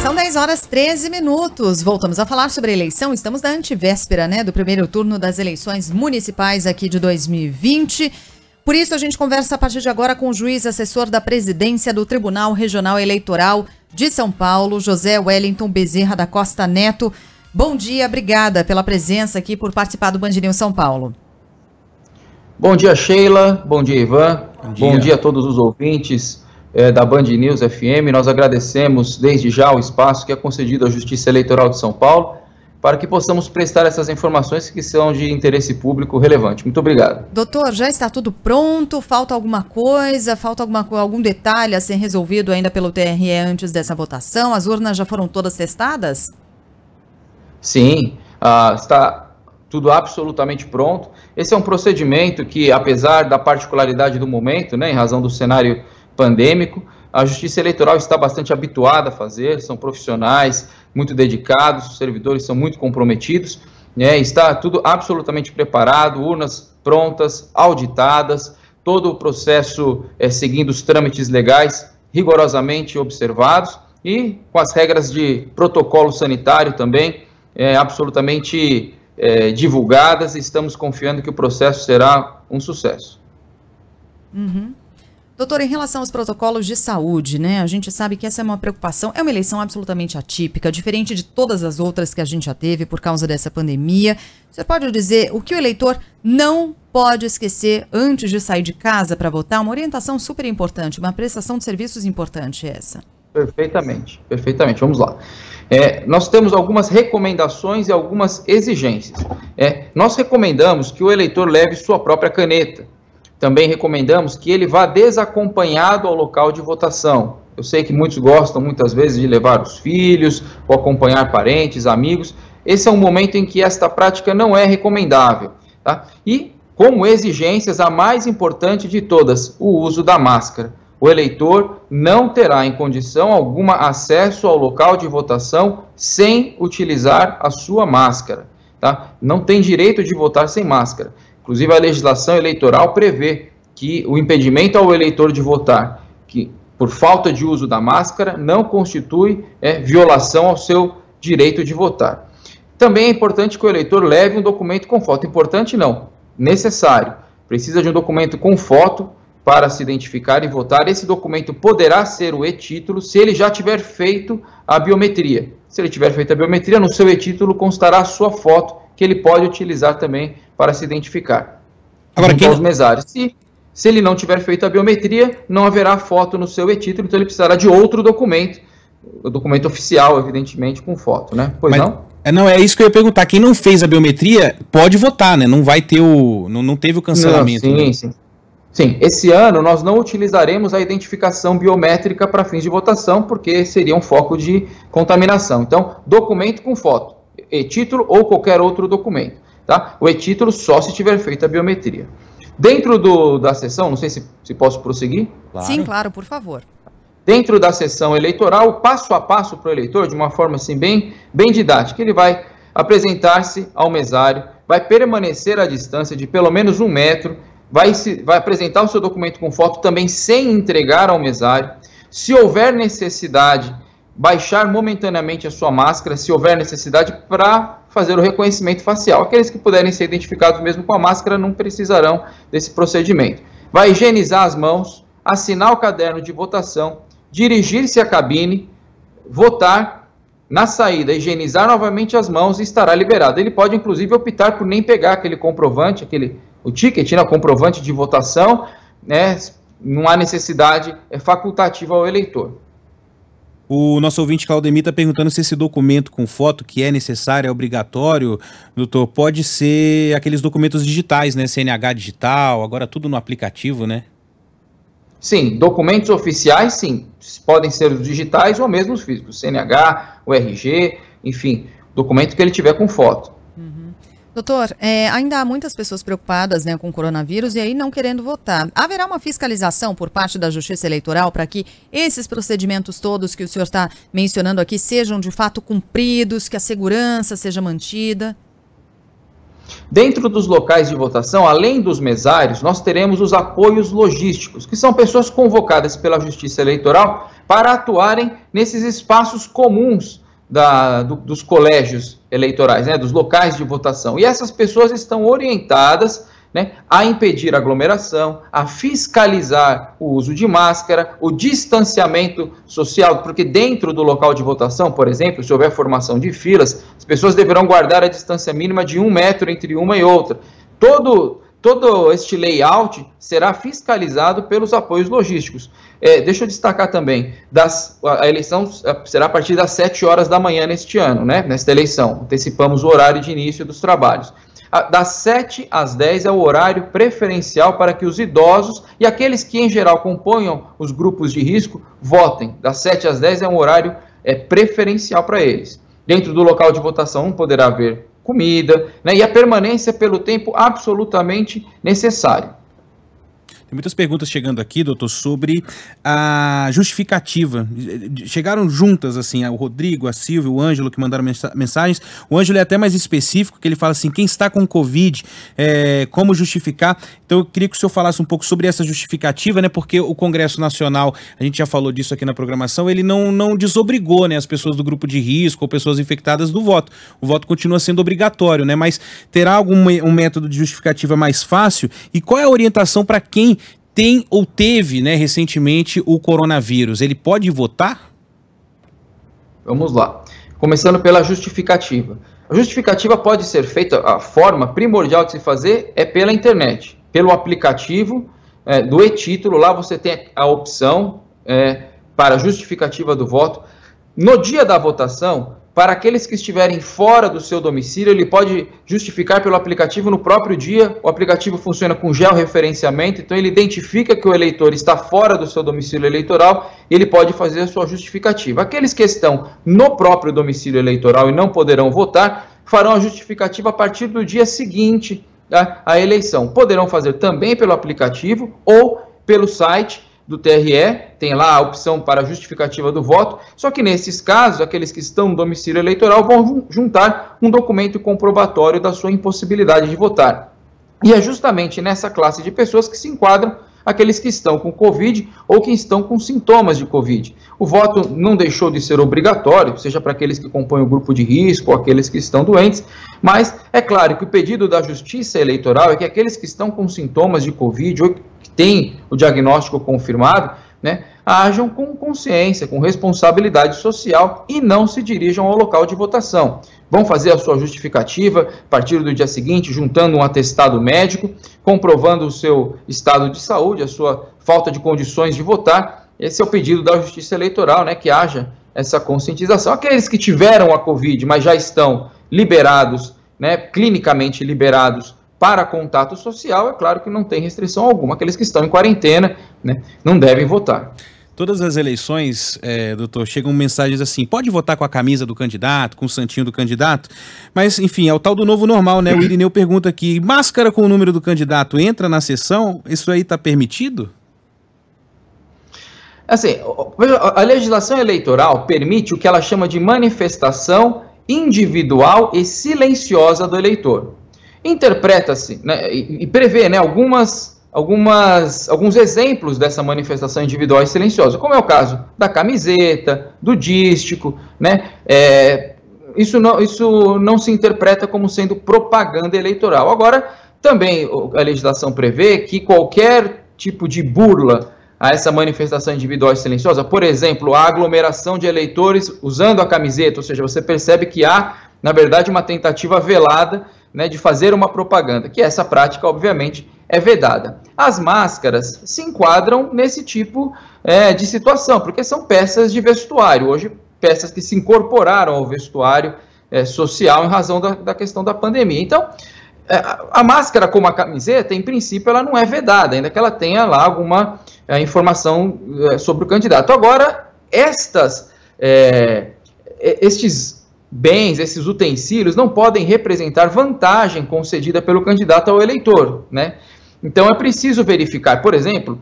São 10 horas 13 minutos. Voltamos a falar sobre a eleição. Estamos na antivéspera, do primeiro turno das eleições municipais aqui de 2020. Por isso, a gente conversa a partir de agora com o juiz assessor da presidência do Tribunal Regional Eleitoral de São Paulo, José Wellington Bezerra da Costa Neto. Bom dia, obrigada pela presença aqui, por participar do Band News São Paulo. Bom dia, Sheila. Bom dia, Ivan. Bom dia a todos os ouvintes da Band News FM. Nós agradecemos desde já o espaço que é concedido à Justiça Eleitoral de São Paulo para que possamos prestar essas informações que são de interesse público relevante. Muito obrigado. Doutor, já está tudo pronto? Falta alguma coisa? Falta algum detalhe a ser resolvido ainda pelo TRE antes dessa votação? As urnas já foram todas testadas? Sim, está tudo absolutamente pronto. Esse é um procedimento que, apesar da particularidade do momento, em razão do cenário pandêmico, a Justiça Eleitoral está bastante habituada a fazer, são profissionais muito dedicados, os servidores são muito comprometidos, está tudo absolutamente preparado, urnas prontas, auditadas, todo o processo seguindo os trâmites legais rigorosamente observados e com as regras de protocolo sanitário também absolutamente divulgadas. Estamos confiando que o processo será um sucesso. Uhum. Doutor, em relação aos protocolos de saúde, a gente sabe que essa é uma preocupação, é uma eleição absolutamente atípica, diferente de todas as outras que a gente já teve por causa dessa pandemia. Você pode dizer o que o eleitor não pode esquecer antes de sair de casa para votar? Uma orientação super importante, uma prestação de serviços importante essa. Perfeitamente, perfeitamente. Vamos lá. Nós temos algumas recomendações e algumas exigências. Nós recomendamos que o eleitor leve sua própria caneta. Também recomendamos que ele vá desacompanhado ao local de votação. Eu sei que muitos gostam, muitas vezes, de levar os filhos ou acompanhar parentes, amigos. Esse é um momento em que esta prática não é recomendável. Tá? E, como exigências, a mais importante de todas, o uso da máscara. O eleitor não terá, em condição alguma, acesso ao local de votação sem utilizar a sua máscara. Tá? Não tem direito de votar sem máscara. Inclusive, a legislação eleitoral prevê que o impedimento ao eleitor de votar, que por falta de uso da máscara, não constitui violação ao seu direito de votar. Também é importante que o eleitor leve um documento com foto. Importante não, necessário. Precisa de um documento com foto para se identificar e votar. Esse documento poderá ser o e-título se ele já tiver feito a biometria. Se ele tiver feito a biometria, no seu e-título constará a sua foto, que ele pode utilizar também para se identificar. Agora, aos mesários. Se ele não tiver feito a biometria, não haverá foto no seu e-título, então ele precisará de outro documento, o documento oficial, evidentemente, com foto, Pois não? Não, é isso que eu ia perguntar. Quem não fez a biometria pode votar, Não vai ter não teve o cancelamento. Não, sim. Sim, esse ano nós não utilizaremos a identificação biométrica para fins de votação, porque seria um foco de contaminação. Então, documento com foto, e-título ou qualquer outro documento. Tá? O e-título só se tiver feito a biometria. Dentro da sessão, não sei se posso prosseguir. Claro. Sim, claro, por favor. Dentro da sessão eleitoral, passo a passo para o eleitor, de uma forma assim bem didática, ele vai apresentar-se ao mesário, vai permanecer à distância de pelo menos 1 metro, vai apresentar o seu documento com foto também sem entregar ao mesário. Se houver necessidade, baixar momentaneamente a sua máscara, se houver necessidade, para fazer o reconhecimento facial. Aqueles que puderem ser identificados mesmo com a máscara não precisarão desse procedimento. Vai higienizar as mãos, assinar o caderno de votação, dirigir-se à cabine, votar, na saída, higienizar novamente as mãos e estará liberado. Ele pode, inclusive, optar por nem pegar aquele comprovante, o ticket, comprovante de votação, não há necessidade, é facultativa ao eleitor. O nosso ouvinte Claudemir está perguntando se esse documento com foto, que é necessário, é obrigatório, doutor, pode ser aqueles documentos digitais, CNH digital, agora tudo no aplicativo, Sim, documentos oficiais, sim, podem ser os digitais ou mesmo os físicos, CNH, o RG, enfim, documento que ele tiver com foto. Doutor, ainda há muitas pessoas preocupadas com o coronavírus e aí não querendo votar. Haverá uma fiscalização por parte da Justiça Eleitoral para que esses procedimentos todos que o senhor está mencionando aqui sejam de fato cumpridos, que a segurança seja mantida? Dentro dos locais de votação, além dos mesários, nós teremos os apoios logísticos, que são pessoas convocadas pela Justiça Eleitoral para atuarem nesses espaços comuns dos colégios eleitorais, né, dos locais de votação. E essas pessoas estão orientadas, né, a impedir a aglomeração, a fiscalizar o uso de máscara, o distanciamento social, porque dentro do local de votação, por exemplo, se houver formação de filas, as pessoas deverão guardar a distância mínima de 1 metro entre uma e outra. Todo este layout será fiscalizado pelos apoios logísticos. Deixa eu destacar também, a eleição será a partir das 7 horas da manhã neste ano, né, nesta eleição. Antecipamos o horário de início dos trabalhos. Das 7 às 10 é o horário preferencial para que os idosos e aqueles que, em geral, componham os grupos de risco, votem. Das 7 às 10 é um horário preferencial para eles. Dentro do local de votação não poderá haver comida, né, e a permanência pelo tempo absolutamente necessário. Tem muitas perguntas chegando aqui, doutor, sobre a justificativa. Chegaram juntas, assim, o Rodrigo, a Silvia, o Ângelo, que mandaram mensagens. O Ângelo é até mais específico, que ele fala assim, quem está com Covid, como justificar? Então, eu queria que o senhor falasse um pouco sobre essa justificativa, né, porque o Congresso Nacional, a gente já falou disso aqui na programação, ele não desobrigou, né, as pessoas do grupo de risco ou pessoas infectadas do voto. O voto continua sendo obrigatório, né, mas terá um método de justificativa mais fácil? E qual é a orientação para quem tem ou teve, né, recentemente o coronavírus? Ele pode votar? Vamos lá. Começando pela justificativa. A justificativa pode ser feita, a forma primordial de se fazer é pela internet, pelo aplicativo do e-título. Lá você tem a opção para justificativa do voto. No dia da votação, para aqueles que estiverem fora do seu domicílio, ele pode justificar pelo aplicativo no próprio dia. O aplicativo funciona com georreferenciamento, então ele identifica que o eleitor está fora do seu domicílio eleitoral e ele pode fazer a sua justificativa. Aqueles que estão no próprio domicílio eleitoral e não poderão votar, farão a justificativa a partir do dia seguinte à eleição. Poderão fazer também pelo aplicativo ou pelo site do TRE, tem lá a opção para a justificativa do voto, só que nesses casos, aqueles que estão no domicílio eleitoral vão juntar um documento comprobatório da sua impossibilidade de votar. E é justamente nessa classe de pessoas que se enquadram aqueles que estão com Covid ou que estão com sintomas de Covid. O voto não deixou de ser obrigatório, seja para aqueles que compõem o grupo de risco ou aqueles que estão doentes, mas é claro que o pedido da Justiça Eleitoral é que aqueles que estão com sintomas de Covid ou que têm o diagnóstico confirmado, né, ajam com consciência, com responsabilidade social e não se dirijam ao local de votação. Vão fazer a sua justificativa a partir do dia seguinte, juntando um atestado médico, comprovando o seu estado de saúde, a sua falta de condições de votar. Esse é o pedido da Justiça Eleitoral, né, que haja essa conscientização. Aqueles que tiveram a Covid, mas já estão liberados, né, clinicamente liberados para contato social, é claro que não tem restrição alguma. Aqueles que estão em quarentena, né, não devem votar. Todas as eleições, doutor, chegam mensagens assim, pode votar com a camisa do candidato, com o santinho do candidato, mas, enfim, é o tal do novo normal, né? O Irineu pergunta aqui, máscara com o número do candidato entra na sessão? Isso aí está permitido? Assim, a legislação eleitoral permite o que ela chama de manifestação individual e silenciosa do eleitor. Interpreta-se, né, e prevê, né, alguns exemplos dessa manifestação individual e silenciosa, como é o caso da camiseta, do dístico, né? Isso não se interpreta como sendo propaganda eleitoral. Agora, também a legislação prevê que qualquer tipo de burla a essa manifestação individual e silenciosa, por exemplo, a aglomeração de eleitores usando a camiseta, ou seja, você percebe que há, na verdade, uma tentativa velada, né, de fazer uma propaganda, que essa prática, obviamente, é vedada. As máscaras se enquadram nesse tipo de situação, porque são peças de vestuário, hoje peças que se incorporaram ao vestuário social em razão da questão da pandemia. Então, a máscara, como a camiseta, em princípio, ela não é vedada, ainda que ela tenha lá alguma informação sobre o candidato. Agora, estes bens, esses utensílios, não podem representar vantagem concedida pelo candidato ao eleitor, né? Então, é preciso verificar, por exemplo,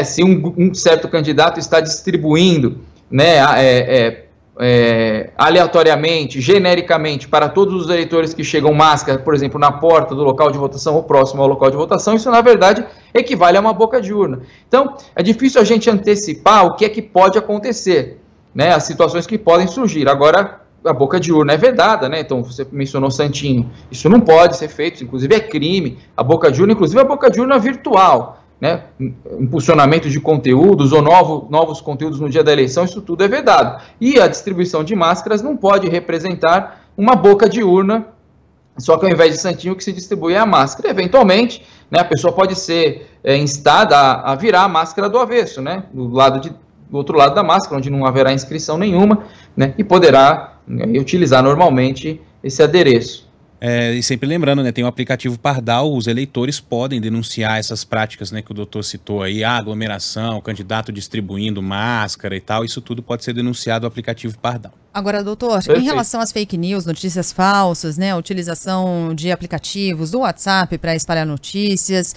se um certo candidato está distribuindo, né, aleatoriamente, genericamente, para todos os eleitores que chegam máscara, por exemplo, na porta do local de votação ou próximo ao local de votação, isso na verdade equivale a uma boca de urna. Então, é difícil a gente antecipar o que é que pode acontecer, né, as situações que podem surgir. Agora, a boca de urna é vedada, né? Então você mencionou Santinho, isso não pode ser feito, inclusive é crime. A boca de urna, inclusive a boca de urna virtual, né, impulsionamento de conteúdos ou novos conteúdos no dia da eleição, isso tudo é vedado. E a distribuição de máscaras não pode representar uma boca de urna, só que ao invés de Santinho, o que se distribui é a máscara. Eventualmente, né, a pessoa pode ser instada a virar a máscara do avesso, né, do outro lado da máscara, onde não haverá inscrição nenhuma, né, e poderá utilizar normalmente esse adereço. E sempre lembrando, né, tem o aplicativo Pardal, os eleitores podem denunciar essas práticas, né, que o doutor citou aí, a aglomeração, o candidato distribuindo máscara e tal, isso tudo pode ser denunciado no aplicativo Pardal. Agora, doutor, perfeito. Em relação às fake news, notícias falsas, né, a utilização de aplicativos, do WhatsApp para espalhar notícias,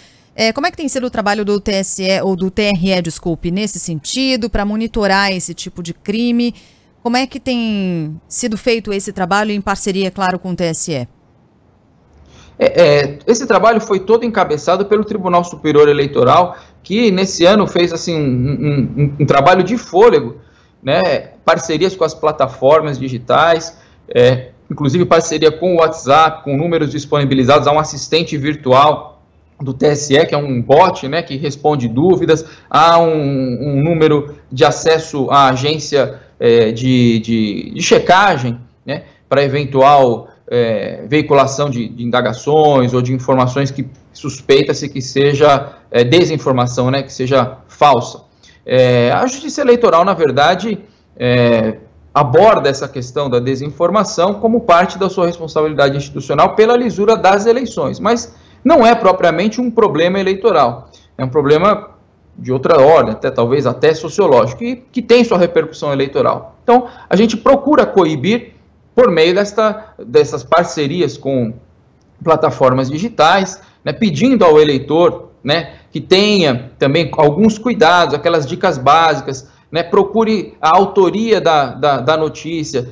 como é que tem sido o trabalho do TSE, ou do TRE, desculpe, nesse sentido, para monitorar esse tipo de crime? Como é que tem sido feito esse trabalho em parceria, claro, com o TSE? Esse trabalho foi todo encabeçado pelo Tribunal Superior Eleitoral, que nesse ano fez assim, um trabalho de fôlego, né, parcerias com as plataformas digitais, inclusive parceria com o WhatsApp, com números disponibilizados a um assistente virtual do TSE, que é um bot, né, que responde dúvidas, há um número de acesso à agência de checagem, né, para eventual veiculação de indagações ou de informações que suspeita-se que seja desinformação, né, que seja falsa. A Justiça Eleitoral, na verdade, aborda essa questão da desinformação como parte da sua responsabilidade institucional pela lisura das eleições, mas não é propriamente um problema eleitoral, é um problema de outra ordem, talvez até sociológico, que tem sua repercussão eleitoral. Então, a gente procura coibir por meio dessas parcerias com plataformas digitais, né, pedindo ao eleitor, né, que tenha também alguns cuidados, aquelas dicas básicas, né, procure a autoria da notícia,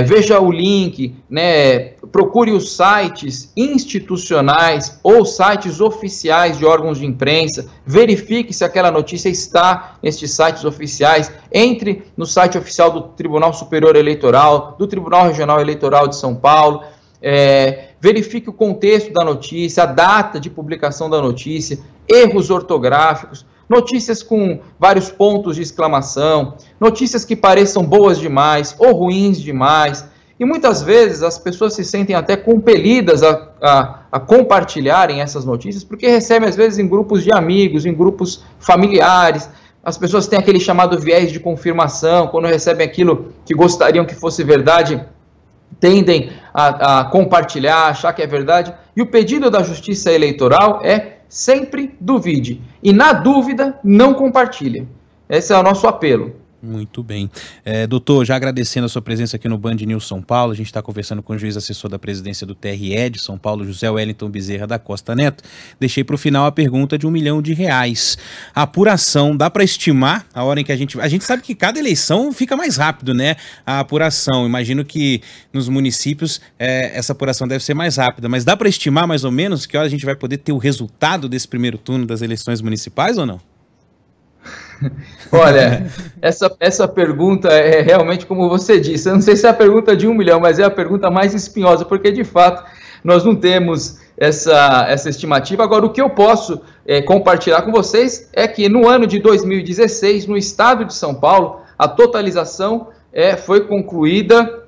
veja o link, né, procure os sites institucionais ou sites oficiais de órgãos de imprensa, verifique se aquela notícia está nestes sites oficiais, entre no site oficial do Tribunal Superior Eleitoral, do Tribunal Regional Eleitoral de São Paulo, verifique o contexto da notícia, a data de publicação da notícia, erros ortográficos, notícias com vários pontos de exclamação, notícias que pareçam boas demais ou ruins demais, e muitas vezes as pessoas se sentem até compelidas a compartilharem essas notícias, porque recebem às vezes em grupos de amigos, em grupos familiares, as pessoas têm aquele chamado viés de confirmação, quando recebem aquilo que gostariam que fosse verdade, tendem a compartilhar, achar que é verdade, e o pedido da Justiça Eleitoral é sempre duvide, e na dúvida não compartilhe. Esse é o nosso apelo. Muito bem. Doutor, já agradecendo a sua presença aqui no Band News São Paulo, a gente está conversando com o juiz assessor da presidência do TRE de São Paulo, José Wellington Bezerra da Costa Neto. Deixei para o final a pergunta de R$1 milhão. A apuração, dá para estimar a hora em que a gente sabe que cada eleição fica mais rápido, né? A apuração, imagino que nos municípios essa apuração deve ser mais rápida, mas dá para estimar mais ou menos que hora a gente vai poder ter o resultado desse primeiro turno das eleições municipais ou não? Olha, essa pergunta é realmente como você disse, eu não sei se é a pergunta de 1 milhão, mas é a pergunta mais espinhosa, porque de fato nós não temos essa estimativa. Agora, o que eu posso compartilhar com vocês é que no ano de 2016, no estado de São Paulo, a totalização foi concluída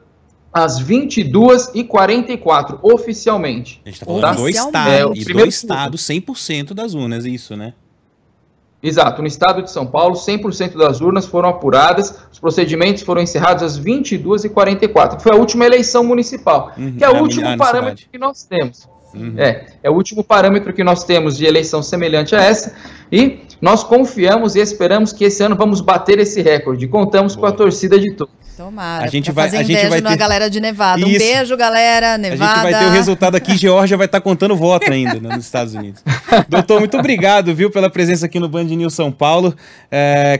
às 22h44, oficialmente. A gente está falando do estado, e do estado, 100% das urnas, isso, né? Exato, no estado de São Paulo, 100% das urnas foram apuradas, os procedimentos foram encerrados às 22h44. Foi a última eleição municipal, que é o último parâmetro que nós temos. É o último parâmetro que nós temos de eleição semelhante a essa, e nós confiamos e esperamos que esse ano vamos bater esse recorde. Contamos com a torcida de todos. Tomara, a gente vai ter na galera de Nevada. Isso. Um beijo, galera, Nevada. A gente vai ter o resultado aqui, Geórgia vai estar contando voto ainda, né, nos Estados Unidos. Doutor, muito obrigado, viu, pela presença aqui no Band News São Paulo.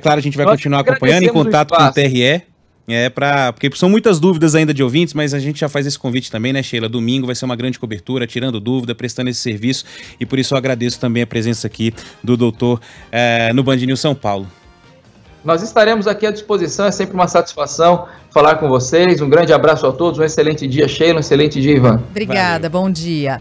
Claro, a gente vai continuar acompanhando em contato com o TRE. Porque são muitas dúvidas ainda de ouvintes, mas a gente já faz esse convite também, né, Sheila? Domingo vai ser uma grande cobertura, tirando dúvida, prestando esse serviço, e por isso eu agradeço também a presença aqui do doutor no Band News São Paulo. Nós estaremos aqui à disposição, é sempre uma satisfação falar com vocês. Um grande abraço a todos, um excelente dia, Sheila, um excelente dia, Ivan. Obrigada, Valeu. Bom dia.